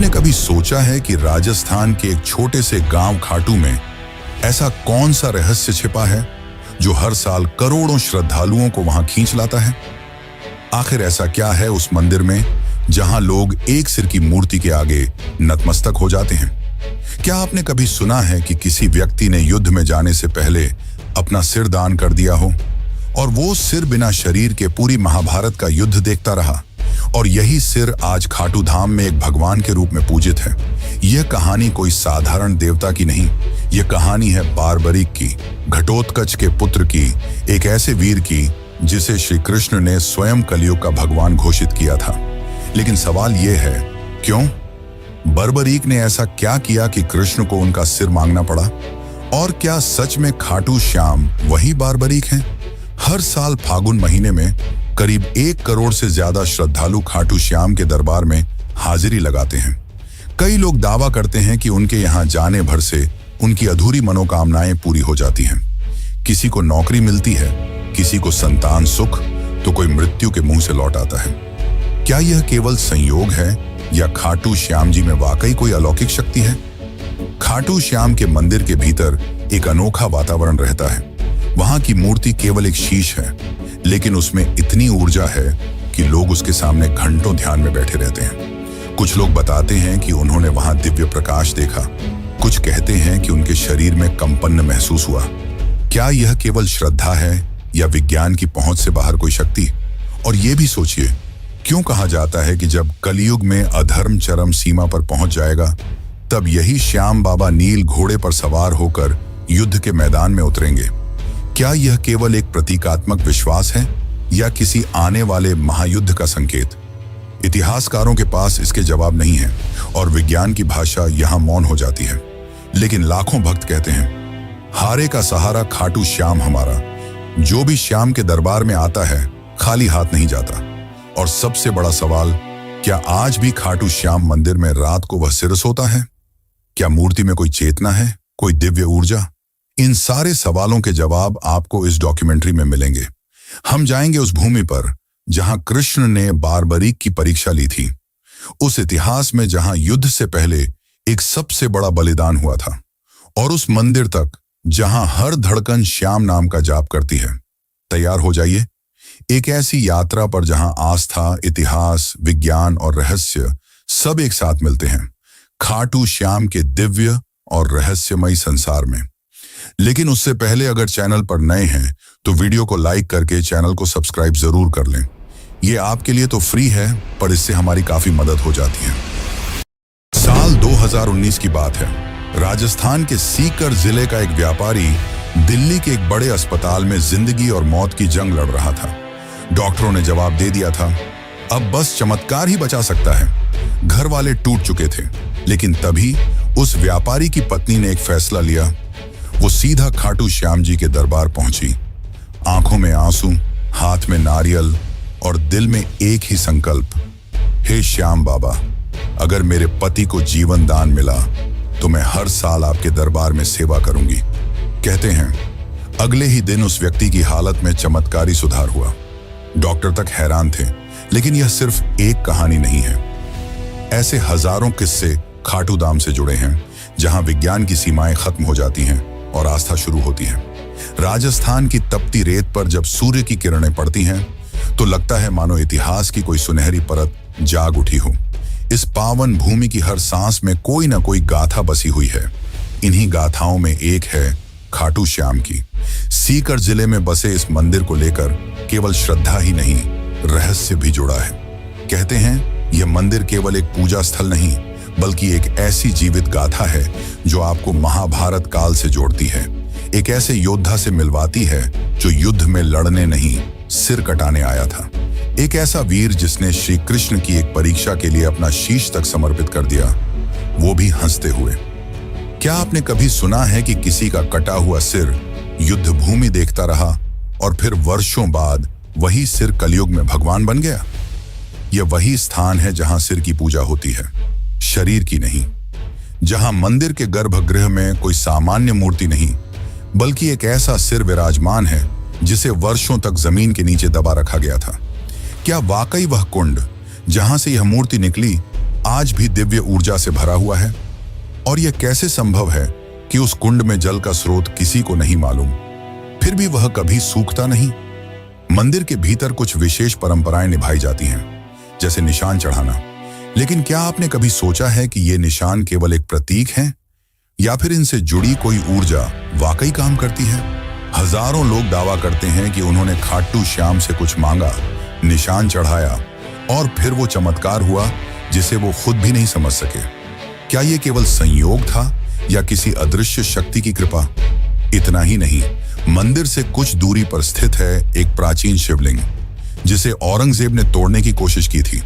आपने कभी सोचा है कि राजस्थान के एक छोटे से गांव खाटू में ऐसा कौन सा रहस्य छिपा है जो हर साल करोड़ों श्रद्धालुओं को वहां खींच लाता है? आखिर ऐसा क्या है उस मंदिर में जहां लोग एक सिर की मूर्ति के आगे नतमस्तक हो जाते हैं? क्या आपने कभी सुना है कि किसी व्यक्ति ने युद्ध में जाने से पहले अपना सिर दान कर दिया हो और वो सिर बिना शरीर के पूरी महाभारत का युद्ध देखता रहा, और यही सिर आज खाटू धाम में एक भगवान के रूप में पूजित है? यह कहानी कोई साधारण देवता की नहीं, यह कहानी है बारबरीक की, घटोत्कच के पुत्र की, एक ऐसे वीर की जिसे श्री कृष्ण ने स्वयं कलयुग का भगवान घोषित किया था। लेकिन सवाल यह है, क्यों? बर्बरीक ने ऐसा क्या किया कि कृष्ण को उनका सिर मांगना पड़ा? और क्या सच में खाटू श्याम वही बारबरीक हैं? हर साल फागुन महीने में करीब 1 करोड़ से ज्यादा श्रद्धालु खाटू श्याम के दरबार में हाजिरी लगाते हैं। कई लोग दावा करते हैं कि उनके यहाँ जाने भर से उनकी अधूरी मनोकामनाएं पूरी हो जाती हैं। किसी को नौकरी मिलती है, किसी को संतान सुख, तो कोई मृत्यु के मुंह से लौट आता है। क्या यह केवल संयोग है या खाटू श्याम जी में वाकई कोई अलौकिक शक्ति है? खाटू श्याम के मंदिर के भीतर एक अनोखा वातावरण रहता है। वहां की मूर्ति केवल एक शीश है, लेकिन उसमें इतनी ऊर्जा है कि लोग उसके सामने घंटों ध्यान में बैठे रहते हैं। कुछ लोग बताते हैं कि उन्होंने वहां दिव्य प्रकाश देखा, कुछ कहते हैं कि उनके शरीर में कंपन महसूस हुआ। क्या यह केवल श्रद्धा है या विज्ञान की पहुंच से बाहर कोई शक्ति? और यह भी सोचिए, क्यों कहा जाता है कि जब कलयुग में अधर्म चरम सीमा पर पहुंच जाएगा, तब यही श्याम बाबा नील घोड़े पर सवार होकर युद्ध के मैदान में उतरेंगे? क्या यह केवल एक प्रतीकात्मक विश्वास है या किसी आने वाले महायुद्ध का संकेत? इतिहासकारों के पास इसके जवाब नहीं है और विज्ञान की भाषा यहां मौन हो जाती है। लेकिन लाखों भक्त कहते हैं, हारे का सहारा खाटू श्याम हमारा। जो भी श्याम के दरबार में आता है खाली हाथ नहीं जाता। और सबसे बड़ा सवाल, क्या आज भी खाटू श्याम मंदिर में रात को वह सिर सोता है? क्या मूर्ति में कोई चेतना है, कोई दिव्य ऊर्जा? इन सारे सवालों के जवाब आपको इस डॉक्यूमेंट्री में मिलेंगे। हम जाएंगे उस भूमि पर जहां कृष्ण ने बारबरीक की परीक्षा ली थी, उस इतिहास में जहां युद्ध से पहले एक सबसे बड़ा बलिदान हुआ था, और उस मंदिर तक जहां हर धड़कन श्याम नाम का जाप करती है। तैयार हो जाइए एक ऐसी यात्रा पर जहां आस्था, इतिहास, विज्ञान और रहस्य सब एक साथ मिलते हैं, खाटू श्याम के दिव्य और रहस्यमयी संसार में। लेकिन उससे पहले अगर चैनल पर नए हैं तो वीडियो को लाइक करके चैनल को सब्सक्राइब जरूर कर लें। ये आपके लिए तो फ्री है, पर इससे हमारी काफी मदद हो जाती है। साल 2019 की बात है। राजस्थान के सीकर जिले का एक व्यापारी दिल्ली के एक बड़े अस्पताल में जिंदगी और मौत की जंग लड़ रहा था। डॉक्टरों ने जवाब दे दिया था, अब बस चमत्कार ही बचा सकता है। घर वाले टूट चुके थे, लेकिन तभी उस व्यापारी की पत्नी ने एक फैसला लिया। वो सीधा खाटू श्याम जी के दरबार पहुंची। आंखों में आंसू, हाथ में नारियल और दिल में एक ही संकल्प, हे श्याम बाबा, अगर मेरे पति को जीवन दान मिला तो मैं हर साल आपके दरबार में सेवा करूंगी। कहते हैं अगले ही दिन उस व्यक्ति की हालत में चमत्कारी सुधार हुआ। डॉक्टर तक हैरान थे, लेकिन यह सिर्फ एक कहानी नहीं है। ऐसे हजारों किस्से खाटू धाम से जुड़े हैं, जहां विज्ञान की सीमाएं खत्म हो जाती हैं और आस्था शुरू होती है। राजस्थान की तपती रेत पर जब सूर्य की किरणें पड़ती हैं तो लगता है मानो इतिहास की कोई सुनहरी परत जाग उठी हो। इस पावन भूमि की हर सांस में कोई ना कोई गाथा बसी हुई है। इन्हीं गाथाओं में एक है खाटू श्याम की। सीकर जिले में बसे इस मंदिर को लेकर केवल श्रद्धा ही नहीं, रहस्य भी जुड़ा है। कहते हैं यह मंदिर केवल एक पूजा स्थल नहीं, बल्कि एक ऐसी जीवित गाथा है जो आपको महाभारत काल से जोड़ती है। एक ऐसे योद्धा से मिलवाती है जो युद्ध में लड़ने नहीं, सिर कटाने आया था। एक ऐसा वीर जिसने श्री कृष्ण की एक परीक्षा के लिए अपना शीश तक समर्पित कर दिया, वो भी हंसते हुए। क्या आपने कभी सुना है कि किसी का कटा हुआ सिर युद्ध भूमि देखता रहा और फिर वर्षों बाद वही सिर कलयुग में भगवान बन गया? यह वही स्थान है जहां सिर की पूजा होती है, शरीर की नहीं। जहां मंदिर के गर्भगृह में कोई सामान्य मूर्ति नहीं, बल्कि एक ऐसा सिर विराजमान है जिसे वर्षों तक जमीन के नीचे दबा रखा गया था। क्या वाकई वह कुंड जहां से यह मूर्ति निकली आज भी दिव्य ऊर्जा से भरा हुआ है। और यह कैसे संभव है कि उस कुंड में जल का स्रोत किसी को नहीं मालूम, फिर भी वह कभी सूखता नहीं? मंदिर के भीतर कुछ विशेष परंपराएं निभाई जाती हैं, जैसे निशान चढ़ाना। लेकिन क्या आपने कभी सोचा है कि ये निशान केवल एक प्रतीक हैं, या फिर इनसे जुड़ी कोई ऊर्जा वाकई काम करती है? हजारों लोग दावा करते हैं कि उन्होंने खाटू श्याम से कुछ मांगा, निशान चढ़ाया, और फिर वो चमत्कार हुआ जिसे वो खुद भी नहीं समझ सके। क्या ये केवल संयोग था या किसी अदृश्य शक्ति की कृपा? इतना ही नहीं, मंदिर से कुछ दूरी पर स्थित है एक प्राचीन शिवलिंग, जिसे औरंगजेब ने तोड़ने की कोशिश की थी।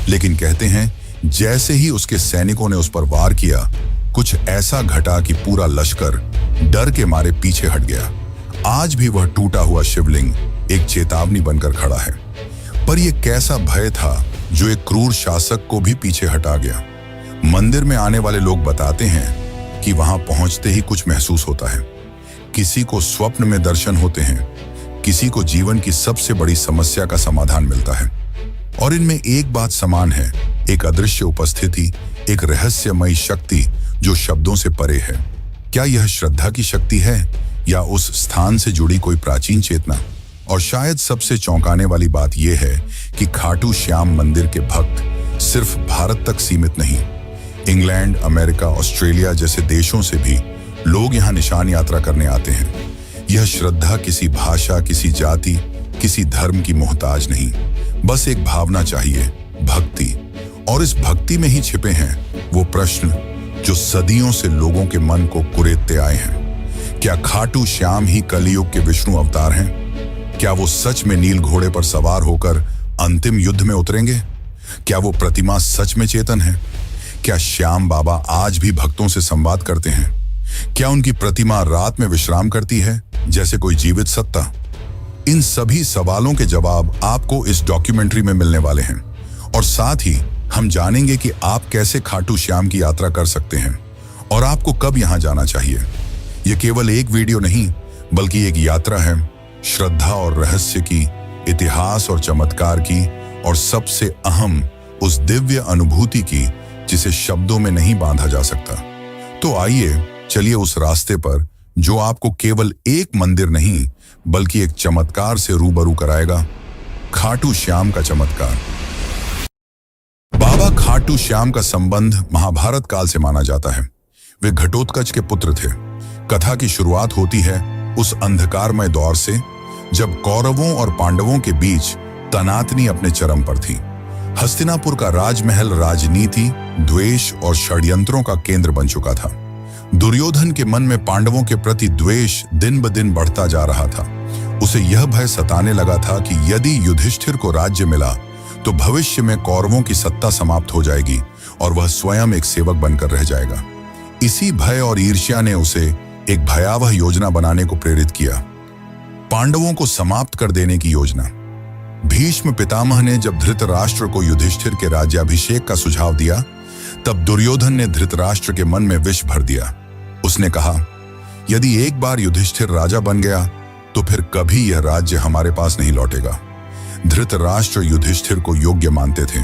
लेकिन कहते हैं जैसे ही उसके सैनिकों ने उस पर वार किया, कुछ ऐसा घटा कि पूरा लश्कर डर के मारे पीछे हट गया। आज भी वह टूटा हुआ शिवलिंग एक चेतावनी बनकर खड़ा है। पर यह कैसा भय था जो एक क्रूर शासक को भी पीछे हटा गया? मंदिर में आने वाले लोग बताते हैं कि वहां पहुंचते ही कुछ महसूस होता है। किसी को स्वप्न में दर्शन होते हैं, किसी को जीवन की सबसे बड़ी समस्या का समाधान मिलता है। और इनमें एक बात समान है, एक अदृश्य उपस्थिति, एक रहस्यमयी शक्ति जो शब्दों से परे है। क्या यह श्रद्धा की शक्ति है या उस स्थान से जुड़ी कोई प्राचीन चेतना? और शायद सबसे चौंकाने वाली बात यह है कि खाटू श्याम मंदिर के भक्त सिर्फ भारत तक सीमित नहीं, इंग्लैंड, अमेरिका, ऑस्ट्रेलिया जैसे देशों से भी लोग यहाँ निशान यात्रा करने आते हैं। यह श्रद्धा किसी भाषा, किसी जाति, किसी धर्म की मोहताज नहीं, बस एक भावना चाहिए, भक्ति। और इस भक्ति में ही छिपे हैं वो प्रश्न जो सदियों से लोगों के मन को कुरेदते आए हैं। क्या खाटू श्याम ही कलयुग के विष्णु अवतार हैं? क्या वो सच में नील घोड़े पर सवार होकर अंतिम युद्ध में उतरेंगे? क्या वो प्रतिमा सच में चेतन है? क्या श्याम बाबा आज भी भक्तों से संवाद करते हैं? क्या उनकी प्रतिमा रात में विश्राम करती है जैसे कोई जीवित सत्ता? इन सभी सवालों के जवाब आपको इस डॉक्यूमेंट्री में मिलने वाले हैं। और साथ ही हम जानेंगे कि आप कैसे खाटू श्याम की यात्रा कर सकते हैं और आपको कब यहां जाना चाहिए। यह केवल एक वीडियो नहीं, बल्कि एक यात्रा है, श्रद्धा और रहस्य की, इतिहास और चमत्कार की, और सबसे अहम उस दिव्य अनुभूति की जिसे शब्दों में नहीं बांधा जा सकता। तो आइए चलिए उस रास्ते पर जो आपको केवल एक मंदिर नहीं बल्कि एक चमत्कार से रूबरू कराएगा, खाटू श्याम का चमत्कार। बाबा खाटू श्याम का संबंध महाभारत काल से माना जाता है। वे घटोत्कच के पुत्र थे। कथा की शुरुआत होती है उस अंधकारमय दौर से जब कौरवों और पांडवों के बीच तनातनी अपने चरम पर थी। हस्तिनापुर का राजमहल राजनीति, द्वेष और षड्यंत्रों का केंद्र बन चुका था। दुर्योधन के मन में पांडवों के प्रति द्वेष दिन ब दिन बढ़ता जा रहा था। उसे यह भय सताने लगा था कि यदि युधिष्ठिर को राज्य मिला तो भविष्य में कौरवों की सत्ता समाप्त हो जाएगी और वह स्वयं एक सेवक बनकर रह जाएगा। इसी भय और ईर्ष्या ने उसे एक भयावह योजना बनाने को प्रेरित किया, पांडवों को समाप्त कर देने की योजना। भीष्म पितामह ने जब धृतराष्ट्र को युधिष्ठिर के राज्याभिषेक का सुझाव दिया, तब दुर्योधन ने धृतराष्ट्र के मन में विष भर दिया। उसने कहा, यदि एक बार युधिष्ठिर राजा बन गया तो फिर कभी यह राज्य हमारे पास नहीं लौटेगा। धृतराष्ट्र युधिष्ठिर को योग्य मानते थे,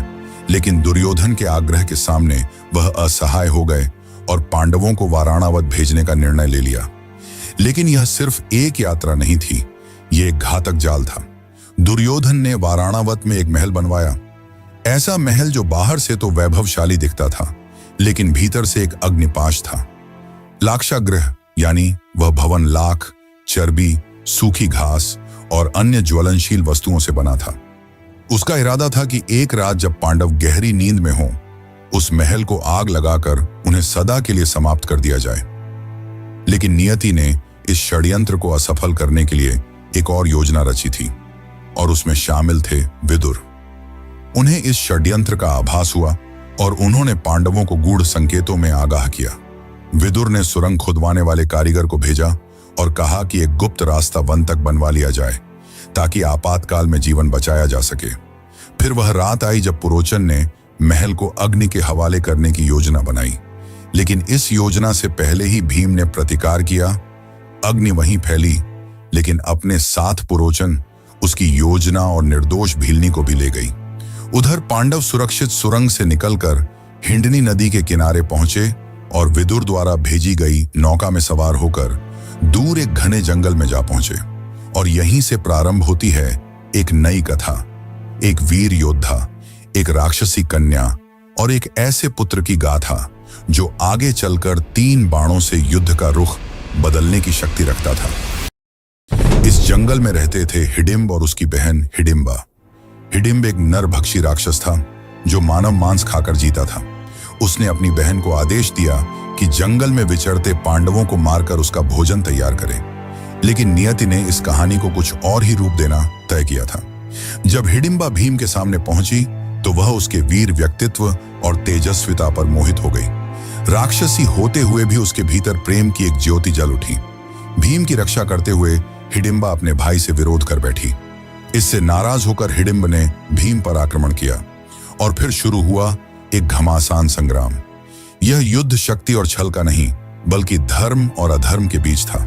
लेकिन दुर्योधन के आग्रह के सामने वह असहाय हो गए और पांडवों को वाराणावत भेजने का निर्णय ले लिया। लेकिन यह सिर्फ एक यात्रा नहीं थी, यह एक घातक जाल था। दुर्योधन ने वाराणावत में एक महल बनवाया, ऐसा महल जो बाहर से तो वैभवशाली दिखता था, लेकिन भीतर से एक अग्निपाश था। लाक्षागृह यानी वह भवन लाख, चर्बी, सूखी घास और अन्य ज्वलनशील वस्तुओं से बना था। उसका इरादा था कि एक रात जब पांडव गहरी नींद में हों, उस महल को आग लगाकर उन्हें सदा के लिए समाप्त कर दिया जाए। लेकिन नियति ने इस षड्यंत्र को असफल करने के लिए एक और योजना रची थी, और उसमें शामिल थे विदुर। उन्हें इस षड्यंत्र का आभास हुआ और उन्होंने पांडवों को गूढ़ संकेतों में आगाह किया। विदुर ने सुरंग खुदवाने वाले कारीगर को भेजा और कहा कि एक गुप्त रास्ता वन तक बनवा लिया जाए ताकि आपातकाल में जीवन बचाया जा सके। फिर वह रात आई जब पुरोचन ने महल को अग्नि के हवाले करने की योजना बनाई, लेकिन इस योजना से पहले ही भीम ने प्रतिकार किया। अग्नि वहीं फैली, लेकिन अपने साथ पुरोचन उसकी योजना और निर्दोष भीलनी को भी ले गई। उधर पांडव सुरक्षित सुरंग से निकलकर हिंडनी नदी के किनारे पहुंचे और विदुर द्वारा भेजी गई नौका में सवार होकर दूर एक घने जंगल में जा पहुंचे। और यहीं से प्रारंभ होती है एक नई कथा, एक वीर योद्धा, एक राक्षसी कन्या और एक ऐसे पुत्र की गाथा जो आगे चलकर 3 बाणों से युद्ध का रुख बदलने की शक्ति रखता था। इस जंगल में रहते थे हिडिंब और उसकी बहन हिडिंबा। हिडिंब एक नरभक्षी राक्षस था जो मानव मांस खाकर जीता था। उसने अपनी बहन को आदेश दिया कि जंगल में विचरते पांडवों को मारकर उसका भोजन तैयार करे, लेकिन नियति ने इस कहानी को कुछ और ही रूप देना तय किया था। जब हिडिंबा भीम के सामने पहुंची तो वह उसके वीर व्यक्तित्व और तेजस्विता पर मोहित हो गई। राक्षसी होते हुए भी उसके भीतर प्रेम की एक ज्योति जल उठी। भीम की रक्षा करते हुए हिडिंबा अपने भाई से विरोध कर बैठी। इससे नाराज होकर हिडिंब ने भीम पर आक्रमण किया और फिर शुरू हुआ एक घमासान संग्राम। यह युद्ध शक्ति और छल का नहीं, बल्कि धर्म और अधर्म के बीच था।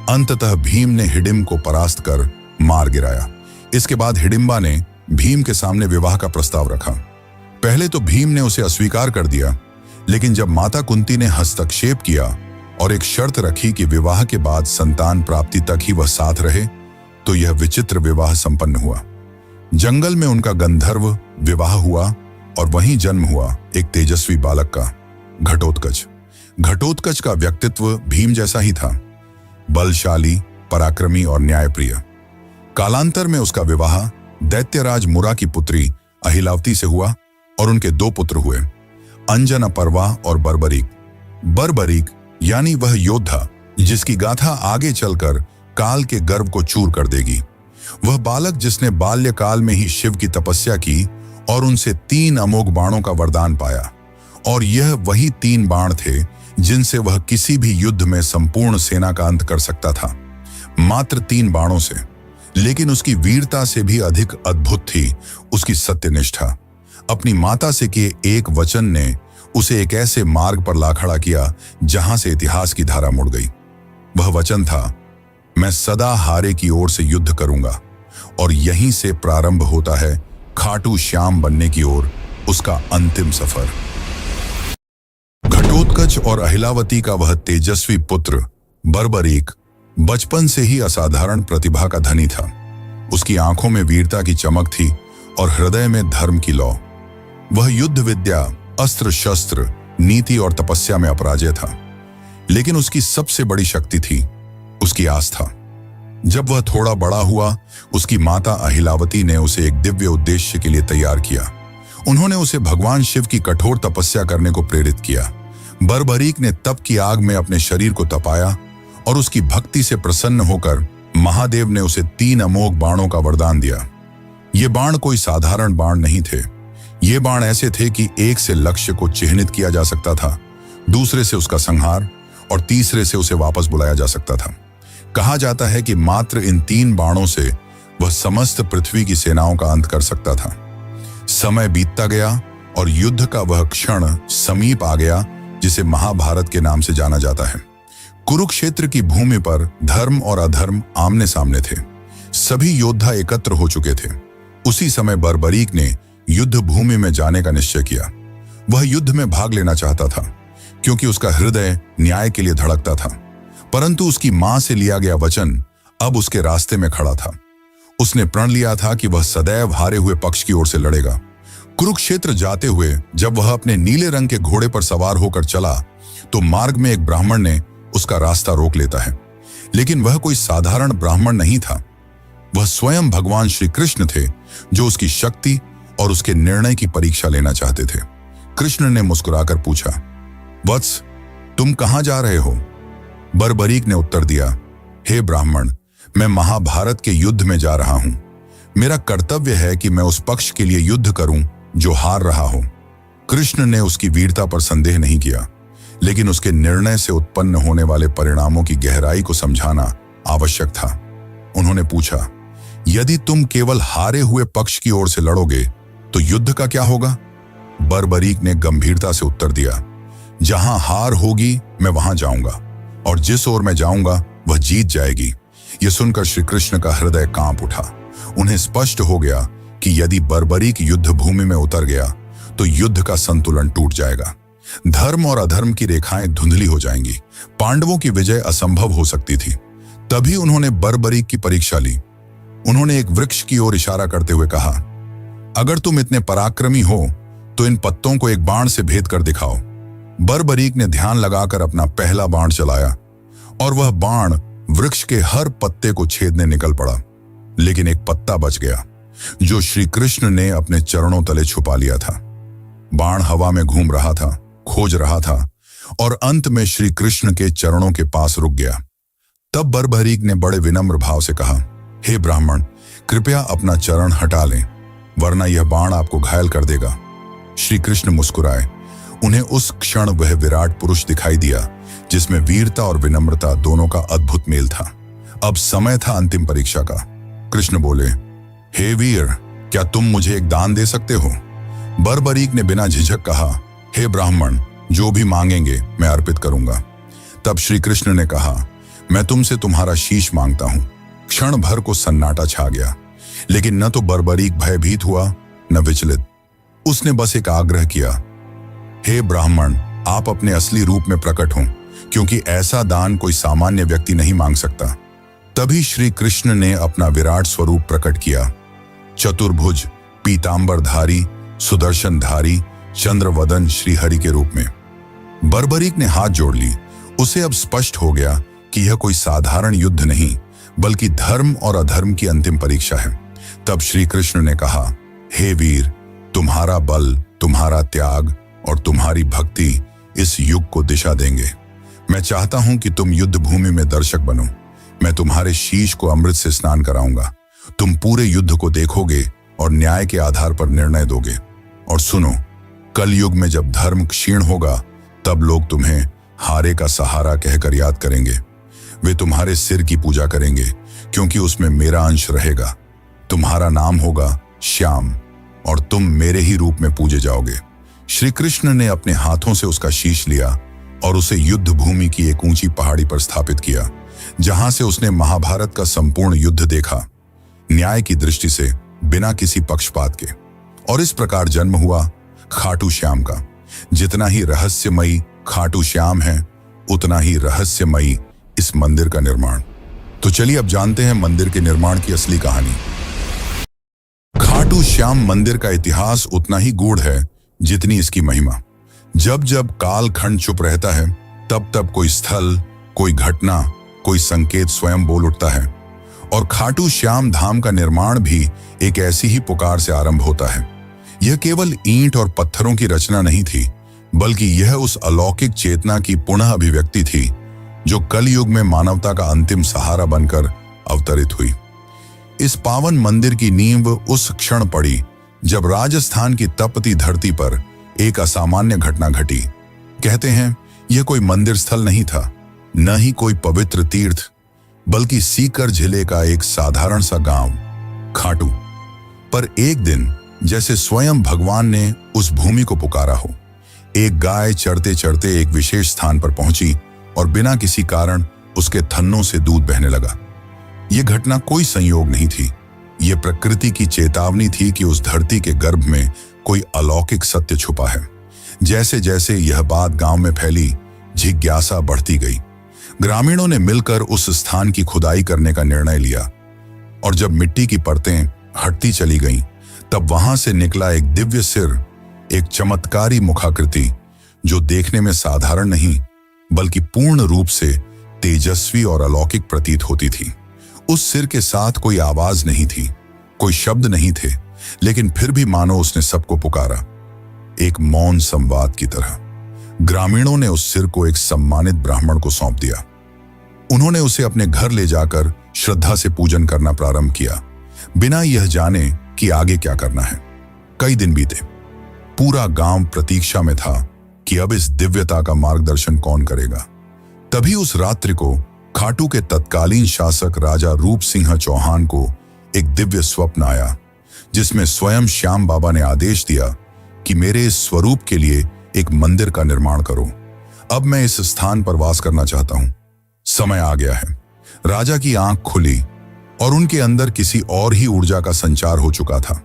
अंततः भीम ने हिडिंब को परास्त कर मार गिराया। इसके बाद हिडिंबा ने भीम के सामने विवाह का प्रस्ताव रखा। पहले तो भीम ने उसे अस्वीकार कर दिया, लेकिन जब माता कुंती ने हस्तक्षेप किया और एक शर्त रखी कि विवाह के बाद संतान प्राप्ति तक ही वह साथ रहे, तो यह विचित्र विवाह संपन्न हुआ। जंगल में उनका गंधर्व विवाह हुआ और वहीं जन्म हुआ एक तेजस्वी बालक का, घटोत्कच। घटोत्कच का व्यक्तित्व भीम जैसा ही था, बलशाली, पराक्रमी और न्यायप्रिय। कालांतर में उसका विवाह दैत्यराज मुरा की पुत्री अहिलावती से हुआ और उनके 2 पुत्र हुए, अंजनपर्वा और बर्बरीक। बर्बरीक यानी वह योद्धा जिसकी गाथा आगे चलकर काल के गर्व को चूर कर देगी। वह बालक जिसने बाल्यकाल में ही शिव की तपस्या की और उनसे 3 अमोघ बाणों का वरदान पाया, और यह वही 3 बाण थे जिनसे वह किसी भी युद्ध में संपूर्ण सेना का अंत कर सकता था। मात्र 3 बाणों से। लेकिन उसकी वीरता से भी अधिक अद्भुत थी उसकी सत्यनिष्ठा। अपनी माता से किए एक वचन ने उसे एक ऐसे मार्ग पर ला खड़ा किया जहां से इतिहास की धारा मुड़ गई। वह वचन था, मैं सदा हारे की ओर से युद्ध करूंगा। और यहीं से प्रारंभ होता है खाटू श्याम बनने की ओर उसका अंतिम सफर। घटोत्कच और अहिलावती का वह तेजस्वी पुत्र बर्बरीक बचपन से ही असाधारण प्रतिभा का धनी था। उसकी आंखों में वीरता की चमक थी और हृदय में धर्म की लौ। वह युद्ध विद्या, अस्त्र शस्त्र, नीति और तपस्या में अपराजय था। लेकिन उसकी सबसे बड़ी शक्ति थी उसकी आस्था। जब वह थोड़ा बड़ा हुआ, उसकी माता अहिलावती ने उसे एक दिव्य उद्देश्य के लिए तैयार किया। उन्होंने उसे भगवान शिव की कठोर तपस्या करने को प्रेरित किया। बर्बरीक ने तप की आग में अपने शरीर को तपाया और उसकी भक्ति से प्रसन्न होकर महादेव ने उसे 3 अमोघ बाणों का वरदान दिया। ये बाण कोई साधारण बाण नहीं थे। ये बाण ऐसे थे कि एक से लक्ष्य को चिह्नित किया जा सकता था, दूसरे से उसका संहार और तीसरे से उसे वापस बुलाया जा सकता था। कहा जाता है कि मात्र इन 3 बाणों से वह समस्त पृथ्वी की सेनाओं का अंत कर सकता था। समय बीतता गया और युद्ध का वह क्षण समीप आ गया जिसे महाभारत के नाम से जाना जाता है। कुरुक्षेत्र की भूमि पर धर्म और अधर्म आमने सामने थे। सभी योद्धा एकत्र हो चुके थे। उसी समय बर्बरीक ने युद्ध भूमि में जाने का निश्चय किया। वह युद्ध में भाग लेना चाहता था क्योंकि उसका हृदय न्याय के लिए धड़कता था। परंतु उसकी मां से लिया गया वचन अब उसके रास्ते में खड़ा था। उसने प्रण लिया था कि वह सदैव हारे हुए पक्ष की ओर से लड़ेगा। कुरुक्षेत्र जाते हुए जब वह अपने नीले रंग के घोड़े पर सवार होकर चला तो मार्ग में एक ब्राह्मण ने उसका रास्ता रोक लेता है। लेकिन वह कोई साधारण ब्राह्मण नहीं था। वह स्वयं भगवान श्री कृष्ण थे जो उसकी शक्ति और उसके निर्णय की परीक्षा लेना चाहते थे। कृष्ण ने मुस्कुराकर पूछा, वत्स, तुम कहां जा रहे हो? बर्बरीक ने उत्तर दिया, हे ब्राह्मण, मैं महाभारत के युद्ध में जा रहा हूं। मेरा कर्तव्य है कि मैं उस पक्ष के लिए युद्ध करूं जो हार रहा हो। कृष्ण ने उसकी वीरता पर संदेह नहीं किया, लेकिन उसके निर्णय से उत्पन्न होने वाले परिणामों की गहराई को समझाना आवश्यक था। उन्होंने पूछा, यदि तुम केवल हारे हुए पक्ष की ओर से लड़ोगे तो युद्ध का क्या होगा? बर्बरीक ने गंभीरता से उत्तर दिया, जहां हार होगी मैं वहां जाऊंगा और जिस ओर मैं जाऊंगा वह जीत जाएगी। यह सुनकर श्री कृष्ण का हृदय कांप उठा। उन्हें स्पष्ट हो गया कि यदि बर्बरीक युद्ध भूमि में उतर गया तो युद्ध का संतुलन टूट जाएगा। धर्म और अधर्म की रेखाएं धुंधली हो जाएंगी। पांडवों की विजय असंभव हो सकती थी। तभी उन्होंने बर्बरीक की परीक्षा ली। उन्होंने एक वृक्ष की ओर इशारा करते हुए कहा, अगर तुम इतने पराक्रमी हो तो इन पत्तों को एक बाण से भेद कर दिखाओ। बर्बरीक ने ध्यान लगाकर अपना पहला बाण चलाया और वह बाण वृक्ष के हर पत्ते को छेदने निकल पड़ा, लेकिन एक पत्ता बच गया जो श्री कृष्ण ने अपने चरणों तले छुपा लिया था। बाण हवा में घूम रहा था, खोज रहा था और अंत में श्री कृष्ण के चरणों के पास रुक गया। तब बर्बरीक ने बड़े विनम्र भाव से कहा, हे ब्राह्मण, कृपया अपना चरण हटा लें, वरना यह बाण आपको घायल कर देगा। श्री कृष्ण मुस्कुराए। उन्हें उस क्षण वह विराट पुरुष दिखाई दिया जिसमें वीरता और विनम्रता दोनों का अद्भुत मेल था। अब समय था अंतिम परीक्षा का। कृष्ण बोले, हे वीर, क्या तुम मुझे एक दान दे सकते हो? बर्बरीक ने बिना झिझक कहा, हे ब्राह्मण, जो भी मांगेंगे मैं अर्पित करूंगा। तब श्री कृष्ण ने कहा, मैं तुमसे तुम्हारा शीश मांगता हूं। क्षण भर को सन्नाटा छा गया, लेकिन न तो बर्बरीक भयभीत हुआ न विचलित। उसने बस एक आग्रह किया, हे ब्राह्मण, आप अपने असली रूप में प्रकट हों, क्योंकि ऐसा दान कोई सामान्य व्यक्ति नहीं मांग सकता। तभी श्री कृष्ण ने अपना विराट स्वरूप प्रकट किया। चतुर्भुज, पीतांबरधारी, सुदर्शनधारी, चंद्रवदन श्रीहरि के रूप में। बर्बरीक ने हाथ जोड़ ली। उसे अब स्पष्ट हो गया कि यह कोई साधारण युद्ध नहीं, बल्कि धर्म और अधर्म की अंतिम परीक्षा है। तब श्री कृष्ण ने कहा, हे वीर, तुम्हारा बल, तुम्हारा त्याग और तुम्हारी भक्ति इस युग को दिशा देंगे। मैं चाहता हूं कि तुम युद्ध भूमि में दर्शक बनो। मैं तुम्हारे शीश को अमृत से स्नान कराऊंगा। तुम पूरे युद्ध को देखोगे और न्याय के आधार पर निर्णय दोगे। और सुनो, कल युग में जब धर्म क्षीण होगा, तब लोग तुम्हें हारे का सहारा कहकर याद करेंगे। वे तुम्हारे सिर की पूजा करेंगे, क्योंकि उसमें मेरा अंश रहेगा। तुम्हारा नाम होगा श्याम और तुम मेरे ही रूप में पूजे जाओगे। श्री कृष्ण ने अपने हाथों से उसका शीश लिया और उसे युद्ध भूमि की एक ऊंची पहाड़ी पर स्थापित किया, जहां से उसने महाभारत का संपूर्ण युद्ध देखा, न्याय की दृष्टि से, बिना किसी पक्षपात के। और इस प्रकार जन्म हुआ खाटू श्याम का। जितना ही रहस्यमयी खाटू श्याम है, उतना ही रहस्यमयी इस मंदिर का निर्माण। तो चलिए अब जानते हैं मंदिर के निर्माण की असली कहानी। खाटू श्याम मंदिर का इतिहास उतना ही गूढ़ है जितनी इसकी महिमा। जब जब कालखंड चुप रहता है, तब तब कोई स्थल, कोई घटना, कोई संकेत स्वयं बोल उठता है। और खाटू श्याम धाम का निर्माण भी एक ऐसी ही पुकार से आरंभ होता है। यह केवल ईंट और पत्थरों की रचना नहीं थी, बल्कि यह उस अलौकिक चेतना की पुनः अभिव्यक्ति थी जो कलयुग में मानवता का अंतिम सहारा बनकर अवतरित हुई। इस पावन मंदिर की नींव उस क्षण पड़ी जब राजस्थान की तपती धरती पर एक असामान्य घटना घटी। कहते हैं यह कोई मंदिर स्थल नहीं था, न ही कोई पवित्र तीर्थ, बल्कि सीकर जिले का एक साधारण सा गांव खाटू। पर एक दिन जैसे स्वयं भगवान ने उस भूमि को पुकारा हो, एक गाय चढ़ते चढ़ते एक विशेष स्थान पर पहुंची और बिना किसी कारण उसके थन्नों से दूध बहने लगा। यह घटना कोई संयोग नहीं थी, यह प्रकृति की चेतावनी थी कि उस धरती के गर्भ में कोई अलौकिक सत्य छुपा है। जैसे जैसे यह बात गांव में फैली, जिज्ञासा बढ़ती गई। ग्रामीणों ने मिलकर उस स्थान की खुदाई करने का निर्णय लिया और जब मिट्टी की परतें हटती चली गईं, तब वहां से निकला एक दिव्य सिर, एक चमत्कारी मुखाकृति जो देखने में साधारण नहीं बल्कि पूर्ण रूप से तेजस्वी और अलौकिक प्रतीत होती थी। उस सिर के साथ कोई आवाज नहीं थी, कोई शब्द नहीं थे, लेकिन फिर भी मानो उसने सबको पुकारा, एक मौन संवाद की तरह। ग्रामीणों ने उस सिर को एक सम्मानित ब्राह्मण को सौंप दिया। उन्होंने उसे अपने घर ले जाकर श्रद्धा से पूजन करना प्रारंभ किया, बिना यह जाने कि आगे क्या करना है। कई दिन बीते। पूरा गांव प्रतीक्षा में था कि अब इस दिव्यता का मार्गदर्शन कौन करेगा। तभी उस रात्रि को खाटू के तत्कालीन शासक राजा रूप सिंह चौहान को एक दिव्य स्वप्न आया, जिसमें स्वयं श्याम बाबा ने आदेश दिया कि मेरे इस स्वरूप के लिए एक मंदिर का निर्माण करो। अब मैं इस स्थान पर वास करना चाहता हूं। समय आ गया है। राजा की आंख खुली और उनके अंदर किसी और ही ऊर्जा का संचार हो चुका था।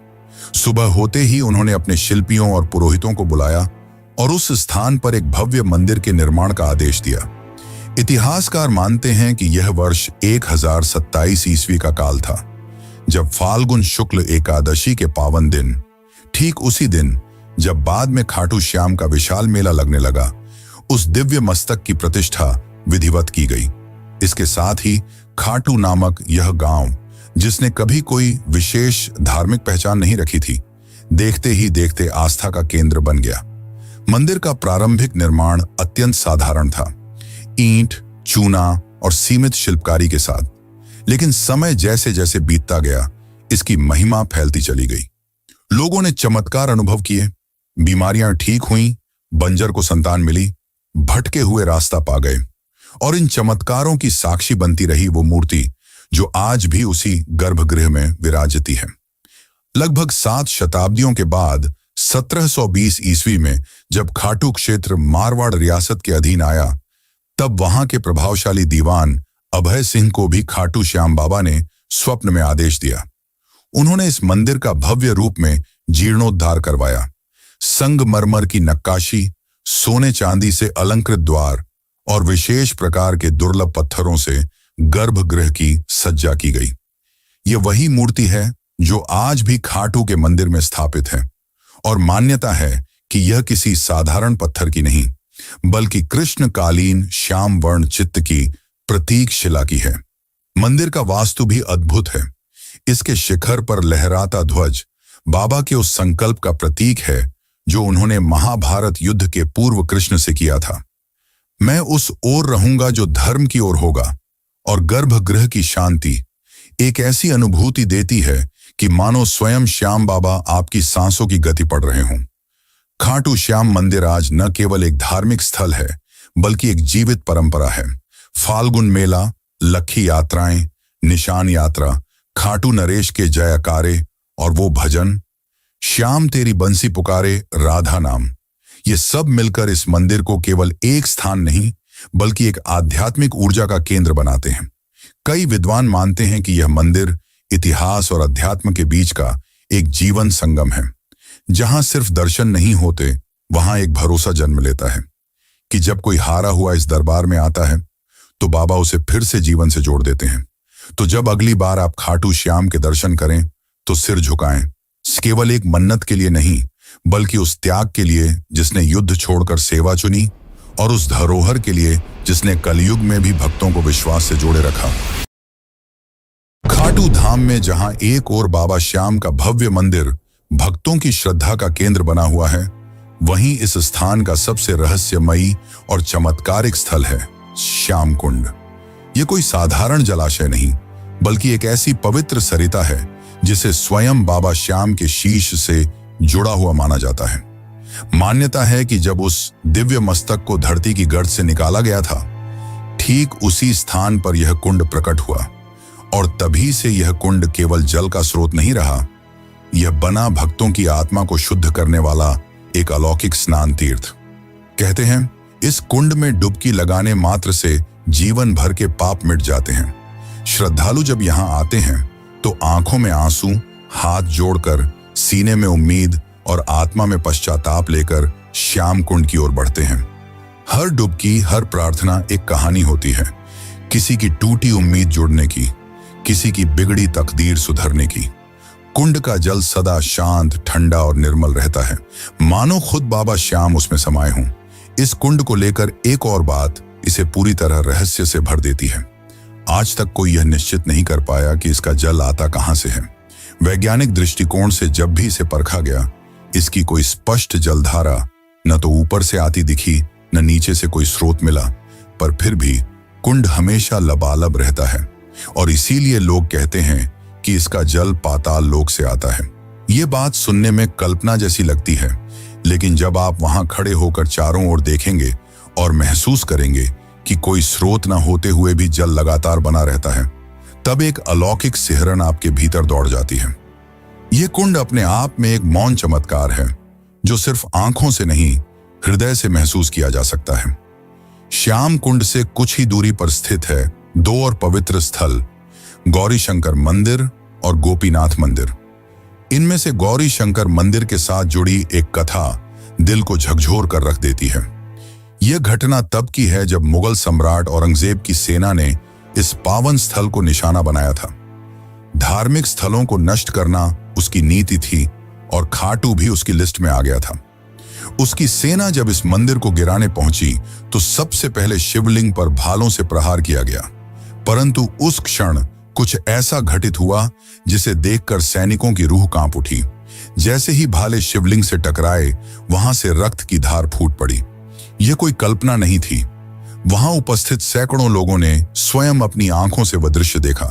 सुबह होते ही उन्होंने अपने शिल्पियों और पुरोहितों को बुलाया और उस स्थान पर एक भव्य मंदिर के निर्माण का आदेश दिया। इतिहासकार मानते हैं कि यह वर्ष 1027 ईस्वी का काल था, जब फाल्गुन शुक्ल एकादशी के पावन दिन, ठीक उसी दिन जब बाद में खाटू श्याम का विशाल मेला लगने लगा, उस दिव्य मस्तक की प्रतिष्ठा विधिवत की गई। इसके साथ ही खाटू नामक यह गांव, जिसने कभी कोई विशेष धार्मिक पहचान नहीं रखी थी, देखते ही देखते आस्था का केंद्र बन गया। मंदिर का प्रारंभिक निर्माण अत्यंत साधारण था, ईंट, चूना और सीमित शिल्पकारी के साथ, लेकिन समय जैसे जैसे बीतता गया, इसकी महिमा फैलती चली गई। लोगों ने चमत्कार अनुभव किए, बीमारियां ठीक हुईं, बंजर को संतान मिली, भटके हुए रास्ता पा गए, और इन चमत्कारों की साक्षी बनती रही वो मूर्ति जो आज भी उसी गर्भगृह में विराजती है। लगभग 7 शताब्दियों के बाद 1720 ईस्वी में जब खाटू क्षेत्र मारवाड़ रियासत के अधीन आया, तब वहां के प्रभावशाली दीवान अभय सिंह को भी खाटू श्याम बाबा ने स्वप्न में आदेश दिया। उन्होंने इस मंदिर का भव्य रूप में जीर्णोद्धार करवाया। संगमरमर की नक्काशी, सोने चांदी से अलंकृत द्वार और विशेष प्रकार के दुर्लभ पत्थरों से गर्भगृह की सज्जा की गई। यह वही मूर्ति है जो आज भी खाटू के मंदिर में स्थापित है, और मान्यता है कि यह किसी साधारण पत्थर की नहीं, बल्कि कृष्णकालीन श्याम वर्ण चित्त की प्रतीक शिला की है। मंदिर का वास्तु भी अद्भुत है। इसके शिखर पर लहराता ध्वज बाबा के उस संकल्प का प्रतीक है जो उन्होंने महाभारत युद्ध के पूर्व कृष्ण से किया था। मैं उस ओर रहूंगा जो धर्म की ओर होगा, और गर्भगृह की शांति एक ऐसी अनुभूति देती है कि मानो स्वयं श्याम बाबा आपकी सांसों की गति पढ़ रहे हों। खाटू श्याम मंदिर आज न केवल एक धार्मिक स्थल है, बल्कि एक जीवित परंपरा है। फाल्गुन मेला, लक्खी यात्राएं, निशान यात्रा, खाटू नरेश के जयकारे और वो भजन, श्याम तेरी बंसी पुकारे राधा नाम, ये सब मिलकर इस मंदिर को केवल एक स्थान नहीं, बल्कि एक आध्यात्मिक ऊर्जा का केंद्र बनाते हैं। कई विद्वान मानते हैं कि यह मंदिर इतिहास और अध्यात्म के बीच का एक जीवन संगम है। जहां सिर्फ दर्शन नहीं होते, वहां एक भरोसा जन्म लेता है कि जब कोई हारा हुआ इस दरबार में आता है, तो बाबा उसे फिर से जीवन से जोड़ देते हैं। तो जब अगली बार आप खाटू श्याम के दर्शन करें, तो सिर झुकाएं, केवल एक मन्नत के लिए नहीं, बल्कि उस त्याग के लिए जिसने युद्ध छोड़कर सेवा चुनी, और उस धरोहर के लिए जिसने कलयुग में भी भक्तों को विश्वास से जोड़े रखा। खाटू धाम में जहां एक ओर बाबा श्याम का भव्य मंदिर भक्तों की श्रद्धा का केंद्र बना हुआ है, वहीं इस स्थान का सबसे रहस्यमयी और चमत्कारिक स्थल है श्याम कुंड। यह कोई साधारण जलाशय नहीं, बल्कि एक ऐसी पवित्र सरिता है जिसे स्वयं बाबा श्याम के शीश से जुड़ा हुआ माना जाता है। मान्यता है कि जब उस दिव्य मस्तक को धरती की गर्त से निकाला गया था, ठीक उसी स्थान पर यह कुंड प्रकट हुआ, और तभी से यह कुंड केवल जल का स्रोत नहीं रहा, यह बना भक्तों की आत्मा को शुद्ध करने वाला एक अलौकिक स्नान तीर्थ। कहते हैं इस कुंड में डुबकी लगाने मात्र से जीवन भर के पाप मिट जाते हैं। श्रद्धालु जब यहाँ आते हैं तो आंखों में आंसू, हाथ जोड़कर सीने में उम्मीद और आत्मा में पश्चाताप लेकर श्याम कुंड की ओर बढ़ते हैं। हर डुबकी, हर प्रार्थना एक कहानी होती है, किसी की टूटी उम्मीद जुड़ने की, किसी की बिगड़ी तकदीर सुधरने की। कुंड का जल सदा शांत, ठंडा और निर्मल रहता है, मानो खुद बाबा श्याम उसमें समाये हों। इस कुंड को लेकर एक और बात इसे पूरी तरह रहस्य से भर देती है। आज तक कोई यह निश्चित नहीं कर पाया कि इसका जल आता कहां से है। वैज्ञानिक दृष्टिकोण से जब भी इसे परखा गया, इसकी कोई स्पष्ट जलधारा न तो ऊपर से आती दिखी, न नीचे से कोई स्रोत मिला, पर फिर भी कुंड हमेशा लबालब रहता है, और इसीलिए लोग कहते हैं कि इसका जल पाताल लोक से आता है। ये बात सुनने में कल्पना जैसी लगती है, लेकिन जब आप वहां खड़े होकर चारों ओर देखेंगे और महसूस करेंगे कि कोई स्रोत न होते हुए भी जल लगातार बना रहता है, तब एक अलौकिक सिहरन आपके भीतर दौड़ जाती है। यह कुंड अपने आप में एक मौन चमत्कार है, जो सिर्फ आंखों से नहीं, हृदय से महसूस किया जा सकता है। श्याम कुंड से कुछ ही दूरी पर स्थित है दो और पवित्र स्थल, गौरी शंकर मंदिर और गोपीनाथ मंदिर। इनमें से गौरी शंकर मंदिर के साथ जुड़ी एक कथा दिल को झकझोर कर रख देती है। यह घटना तब की है जब मुगल सम्राट औरंगजेब की सेना ने इस पावन स्थल को निशाना बनाया था। धार्मिक स्थलों को नष्ट करना उसकी नीति थी और खाटू भी उसकी लिस्ट में आ गया था। उसकी सेना जब इस मंदिर को गिराने पहुंची तो सबसे पहले शिवलिंग पर भालों से प्रहार किया गया, परंतु उस क्षण कुछ ऐसा घटित हुआ जिसे देखकर सैनिकों की रूह कांप उठी। जैसे ही भाले शिवलिंग से टकराए, वहां से रक्त की धार फूट पड़ी। यह कोई कल्पना नहीं थी। वहां उपस्थित सैकड़ों लोगों ने स्वयं अपनी आंखों से वह दृश्य देखा।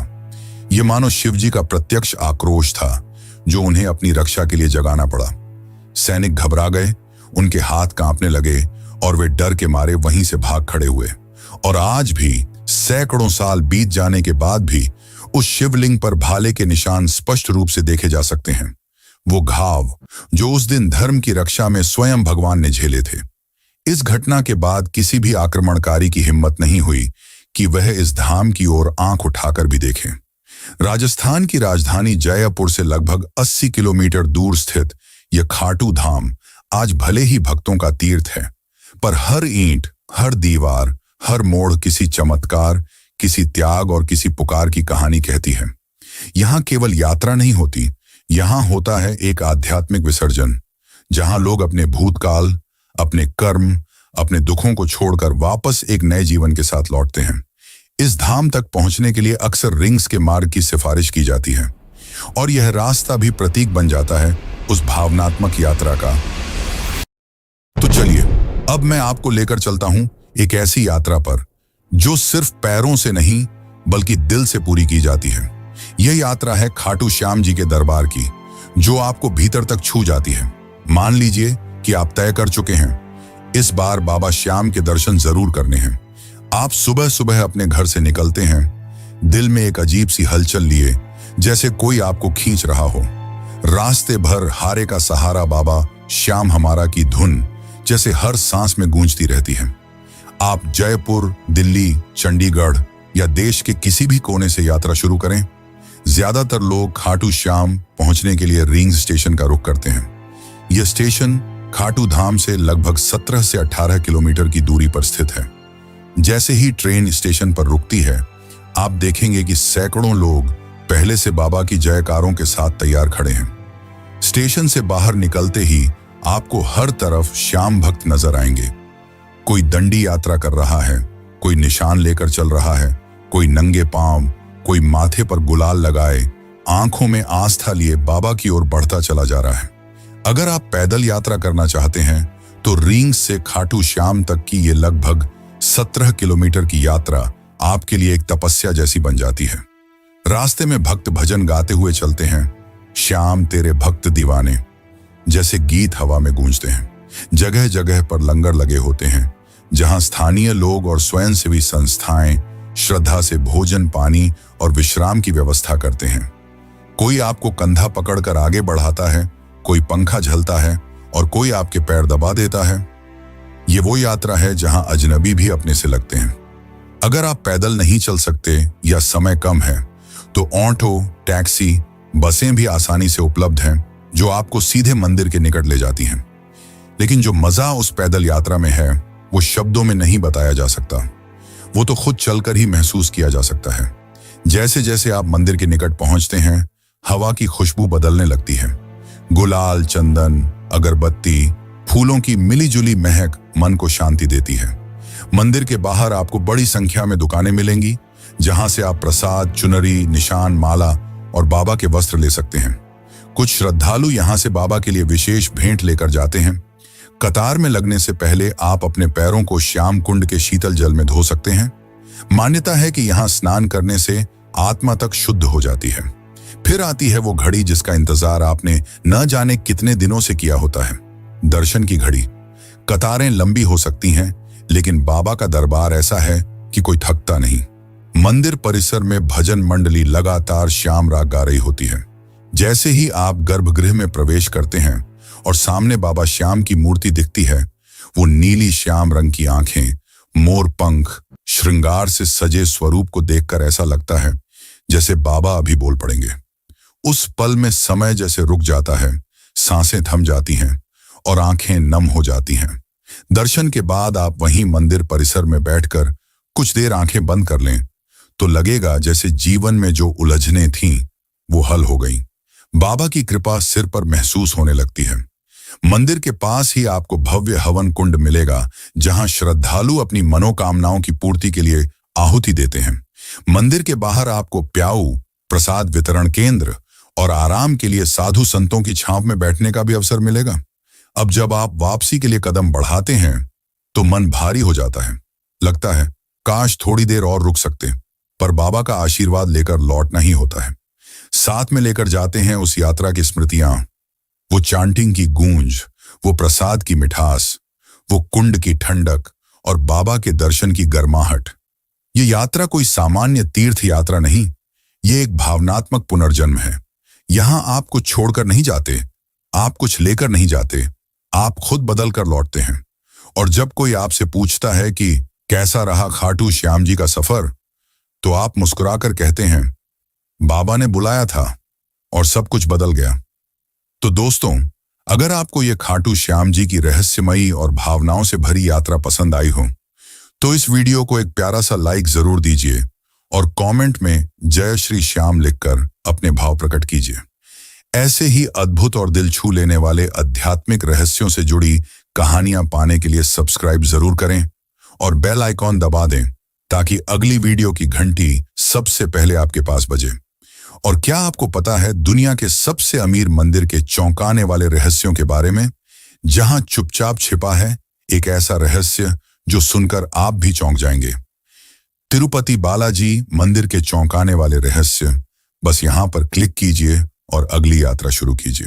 यह मानो शिवजी का प्रत्यक्ष आक्रोश था जो उन्हें अपनी रक्षा के लिए जगाना पड़ा। सैनिक घबरा गए, उनके हाथ कांपने लगे और वे डर के मारे वहीं से भाग खड़े हुए। और आज भी सैकड़ों साल बीत जाने के बाद भी उस शिवलिंग पर भाले के निशान स्पष्ट रूप से देखे जा सकते हैं। वो घाव जो उस दिन धर्म की रक्षा में स्वयं भगवान ने झेले थे। इस घटना के बाद किसी भी आक्रमणकारी की हिम्मत नहीं हुई कि वह इस धाम की ओर आंख उठाकर भी देखे। राजस्थान की राजधानी जयपुर से लगभग 80 किलोमीटर दूर स्थित यह खाटू धाम आज भले ही भक्तों का तीर्थ है, पर हर ईंट, हर दीवार, हर मोड़ किसी चमत्कार, किसी त्याग और किसी पुकार की कहानी कहती है। यहाँ केवल यात्रा नहीं होती, यहाँ होता है एक आध्यात्मिक विसर्जन, जहाँ लोग अपने भूतकाल, अपने कर्म, अपने दुखों को छोड़कर वापस एक नए जीवन के साथ लौटते हैं। इस धाम तक पहुंचने के लिए अक्सर रिंग्स के मार्ग की सिफारिश की जाती है और यह रास्ता भी प्रतीक बन जाता है उस भावनात्मक यात्रा का। तो चलिए अब मैं आपको लेकर चलता हूं एक ऐसी यात्रा पर जो सिर्फ पैरों से नहीं बल्कि दिल से पूरी की जाती है। यह यात्रा है खाटू श्याम जी के दरबार की, जो आपको भीतर तक छू जाती है। मान लीजिए कि आप तय कर चुके हैं, इस बार बाबा श्याम के दर्शन जरूर करने हैं। आप सुबह सुबह अपने घर से निकलते हैं, दिल में एक अजीब सी हलचल लिए, जैसे कोई आपको खींच रहा हो। रास्ते भर हारे का सहारा बाबा श्याम हमारा की धुन जैसे हर सांस में गूंजती रहती है। आप जयपुर, दिल्ली, चंडीगढ़ या देश के किसी भी कोने से यात्रा शुरू करें, ज्यादातर लोग खाटू श्याम पहुंचने के लिए रींग स्टेशन का रुख करते हैं। यह स्टेशन खाटू धाम से लगभग 17 से 18 किलोमीटर की दूरी पर स्थित है। जैसे ही ट्रेन स्टेशन पर रुकती है, आप देखेंगे कि सैकड़ों लोग पहले से बाबा की जयकारों के साथ तैयार खड़े हैं। स्टेशन से बाहर निकलते ही आपको हर तरफ श्याम भक्त नजर आएंगे। कोई दंडी यात्रा कर रहा है, कोई निशान लेकर चल रहा है, कोई नंगे पांव, कोई माथे पर गुलाल लगाए, आंखों में आस्था लिए बाबा की ओर बढ़ता चला जा रहा है। अगर आप पैदल यात्रा करना चाहते हैं तो रींग से खाटू श्याम तक की ये लगभग 17 किलोमीटर की यात्रा आपके लिए एक तपस्या जैसी बन जाती है। रास्ते में भक्त भजन गाते हुए चलते हैं, श्याम तेरे भक्त दीवाने जैसे गीत हवा में गूंजते हैं। जगह जगह पर लंगर लगे होते हैं, जहां स्थानीय लोग और स्वयंसेवी संस्थाएं श्रद्धा से भोजन, पानी और विश्राम की व्यवस्था करते हैं। कोई आपको कंधा पकड़कर आगे बढ़ाता है, कोई पंखा झलता है और कोई आपके पैर दबा देता है। ये वो यात्रा है जहां अजनबी भी अपने से लगते हैं। अगर आप पैदल नहीं चल सकते या समय कम है तो ऑटो, टैक्सी, बसें भी आसानी से उपलब्ध हैं, जो आपको सीधे मंदिर के निकट ले जाती हैं। लेकिन जो मजा उस पैदल यात्रा में है वो शब्दों में नहीं बताया जा सकता। वो तो खुद चलकर ही महसूस किया जा सकता है। जैसे जैसे आप मंदिर के निकट पहुंचते हैं, हवा की खुशबू बदलने लगती है। गुलाल, चंदन, अगरबत्ती, फूलों की मिलीजुली महक मन को शांति देती है। मंदिर के बाहर आपको बड़ी संख्या में दुकानें मिलेंगी, जहां से आप प्रसाद, चुनरी, निशान, माला और बाबा के वस्त्र ले सकते हैं। कुछ श्रद्धालु यहां से बाबा के लिए विशेष भेंट लेकर जाते हैं। कतार में लगने से पहले आप अपने पैरों को श्याम कुंड के शीतल जल में धो सकते हैं। मान्यता है कि यहाँ स्नान करने से आत्मा तक शुद्ध हो जाती है। फिर आती है वो घड़ी जिसका इंतजार आपने न जाने कितने दिनों से किया होता है, दर्शन की घड़ी। कतारें लंबी हो सकती हैं, लेकिन बाबा का दरबार ऐसा है कि कोई थकता नहीं। मंदिर परिसर में भजन मंडली लगातार श्याम राग गा रही होती है। जैसे ही आप गर्भगृह में प्रवेश करते हैं और सामने बाबा श्याम की मूर्ति दिखती है, वो नीली श्याम रंग की आंखें, मोर पंख, श्रृंगार से सजे स्वरूप को देखकर ऐसा लगता है जैसे बाबा अभी बोल पड़ेंगे। उस पल में समय जैसे रुक जाता है, सांसें थम जाती हैं और आंखें नम हो जाती हैं। दर्शन के बाद आप वहीं मंदिर परिसर में बैठकर कुछ देर आंखें बंद कर लें तो लगेगा जैसे जीवन में जो उलझनें थीं वो हल हो गईं। बाबा की कृपा सिर पर महसूस होने लगती है। मंदिर के पास ही आपको भव्य हवन कुंड मिलेगा, जहां श्रद्धालु अपनी मनोकामनाओं की पूर्ति के लिए आहुति देते हैं। मंदिर के बाहर आपको प्याऊ, प्रसाद वितरण केंद्र और आराम के लिए साधु संतों की छांव में बैठने का भी अवसर मिलेगा। अब जब आप वापसी के लिए कदम बढ़ाते हैं तो मन भारी हो जाता है। लगता है काश थोड़ी देर और रुक सकते, पर बाबा का आशीर्वाद लेकर लौटना ही होता है। साथ में लेकर जाते हैं उस यात्रा की स्मृतियां, वो चांटिंग की गूंज, वो प्रसाद की मिठास, वो कुंड की ठंडक और बाबा के दर्शन की गर्माहट। ये यात्रा कोई सामान्य तीर्थ यात्रा नहीं, ये एक भावनात्मक पुनर्जन्म है। यहां आप कुछ छोड़कर नहीं जाते, आप कुछ लेकर नहीं जाते, आप खुद बदल कर लौटते हैं। और जब कोई आपसे पूछता है कि कैसा रहा खाटू श्याम जी का सफर, तो आप मुस्कुराकर कहते हैं, बाबा ने बुलाया था और सब कुछ बदल गया। तो दोस्तों, अगर आपको ये खाटू श्याम जी की रहस्यमयी और भावनाओं से भरी यात्रा पसंद आई हो, तो इस वीडियो को एक प्यारा सा लाइक जरूर दीजिए और कमेंट में जय श्री श्याम लिखकर अपने भाव प्रकट कीजिए। ऐसे ही अद्भुत और दिल छू लेने वाले आध्यात्मिक रहस्यों से जुड़ी कहानियां पाने के लिए सब्सक्राइब जरूर करें और बेल आइकॉन दबा दें, ताकि अगली वीडियो की घंटी सबसे पहले आपके पास बजे। और क्या आपको पता है दुनिया के सबसे अमीर मंदिर के चौंकाने वाले रहस्यों के बारे में, जहां चुपचाप छिपा है एक ऐसा रहस्य जो सुनकर आप भी चौंक जाएंगे। तिरुपति बालाजी मंदिर के चौंकाने वाले रहस्य, बस यहां पर क्लिक कीजिए और अगली यात्रा शुरू कीजिए।